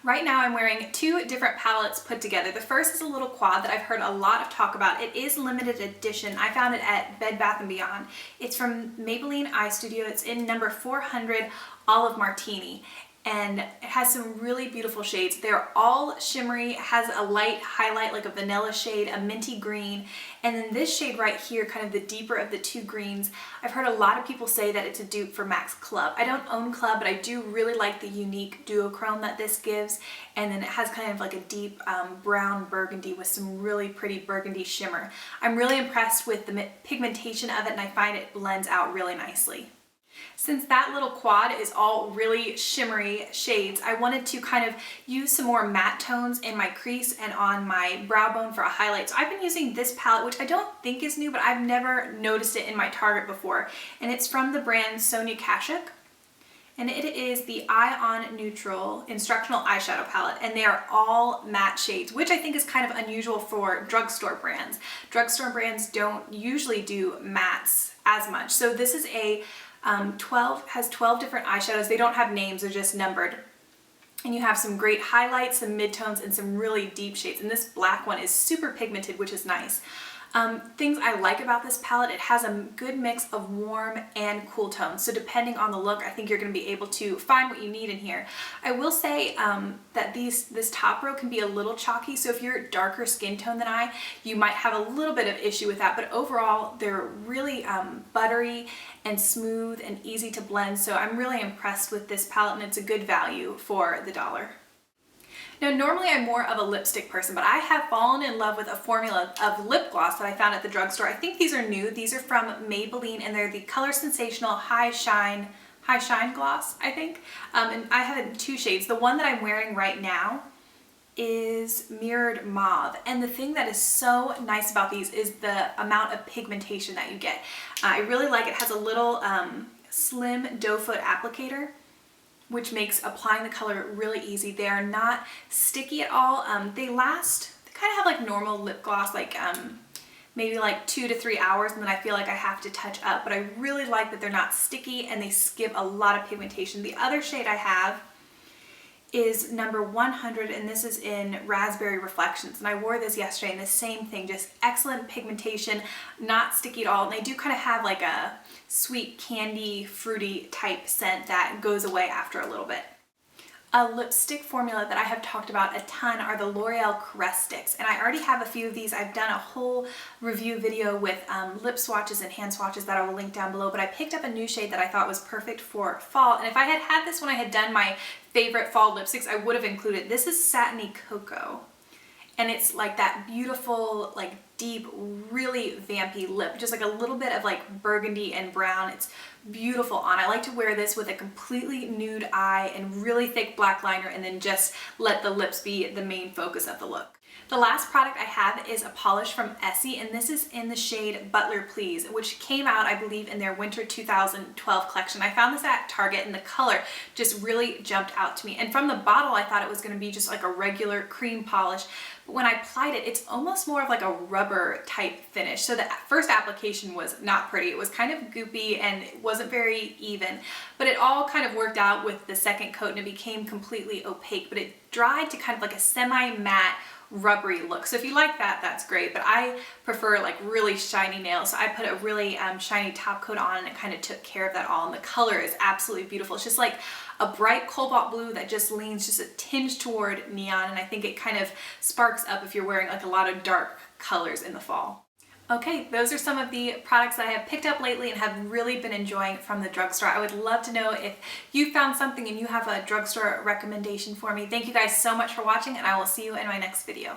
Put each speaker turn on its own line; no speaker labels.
Right now I'm wearing two different palettes put together. The first is a little quad that I've heard a lot of talk about. It is limited edition. I found it at Bed Bath & Beyond. It's from Maybelline Eyestudio. It's in number 400 Olive Martini. And it has some really beautiful shades. They're all shimmery, it has a light highlight like a vanilla shade, a minty green, and then this shade right here, kind of the deeper of the two greens. I've heard a lot of people say that it's a dupe for MAC's Club. I don't own Club, but I do really like the unique duochrome that this gives, and then it has kind of like a deep brown burgundy with some really pretty burgundy shimmer. I'm really impressed with the pigmentation of it, and I find it blends out really nicely. Since that little quad is all really shimmery shades, I wanted to kind of use some more matte tones in my crease and on my brow bone for a highlight. So I've been using this palette, which I don't think is new, but I've never noticed it in my Target before. And it's from the brand Sonia Kashuk. And it is the Eye On Neutral Instructional Eyeshadow Palette, and they are all matte shades, which I think is kind of unusual for drugstore brands. Drugstore brands don't usually do mattes as much. So this is a 12 different eyeshadows. They don't have names, they're just numbered. And you have some great highlights, some midtones, and some really deep shades. And this black one is super pigmented, which is nice. Things I like about this palette, it has a good mix of warm and cool tones. So depending on the look, I think you're going to be able to find what you need in here. I will say that this top row can be a little chalky. So if you're darker skin tone than I, you might have a little bit of issue with that. But overall, they're really buttery and smooth and easy to blend. So I'm really impressed with this palette, and it's a good value for the dollar. Now, normally I'm more of a lipstick person, but I have fallen in love with a formula of lip gloss that I found at the drugstore. I think these are new. These are from Maybelline, and they're the ColorSensational High Shine Gloss, I think. And I have it in two shades. The one that I'm wearing right now is Mirrored Mauve. And the thing that is so nice about these is the amount of pigmentation that you get. I really like it. It has a little slim doe foot applicator, which makes applying the color really easy. They are not sticky at all. They kind of have like normal lip gloss, like maybe like 2 to 3 hours, and then I feel like I have to touch up, but I really like that they're not sticky and they skip a lot of pigmentation. The other shade I have is number 100, and this is in Raspberry Reflections, and I wore this yesterday, and the same thing, just excellent pigmentation, not sticky at all, and they do kind of have like a sweet candy fruity type scent that goes away after a little bit. A lipstick formula that I have talked about a ton are the L'Oreal Caresse sticks, and I already have a few of these. I've done a whole review video with lip swatches and hand swatches that I will link down below, but I picked up a new shade that I thought was perfect for fall, and if I had had this when I had done my favorite fall lipsticks, I would have included. This is Satiny Cocoa, and it's like that beautiful, like deep, really vampy lip, just like a little bit of like burgundy and brown. It's beautiful on. I like to wear this with a completely nude eye and really thick black liner, and then just let the lips be the main focus of the look. The last product I have is a polish from Essie, and this is in the shade Butler Please, which came out, I believe, in their winter 2012 collection. I found this at Target, and the color just really jumped out to me. And from the bottle, I thought it was going to be just like a regular cream polish, but when I applied it, it's almost more of like a rubber type finish. So the first application was not pretty. It was kind of goopy and it wasn't very even, but it all kind of worked out with the second coat, and it became completely opaque, but it dried to kind of like a semi-matte rubbery look. So if you like that, that's great, but I prefer like really shiny nails, so I put a really shiny top coat on, and it kind of took care of that all, and the color is absolutely beautiful. It's just like a bright cobalt blue that just leans just a tinge toward neon, and I think it kind of sparks up if you're wearing like a lot of dark colors in the fall. Okay, those are some of the products that I have picked up lately and have really been enjoying from the drugstore. I would love to know if you found something and you have a drugstore recommendation for me. Thank you guys so much for watching, and I will see you in my next video.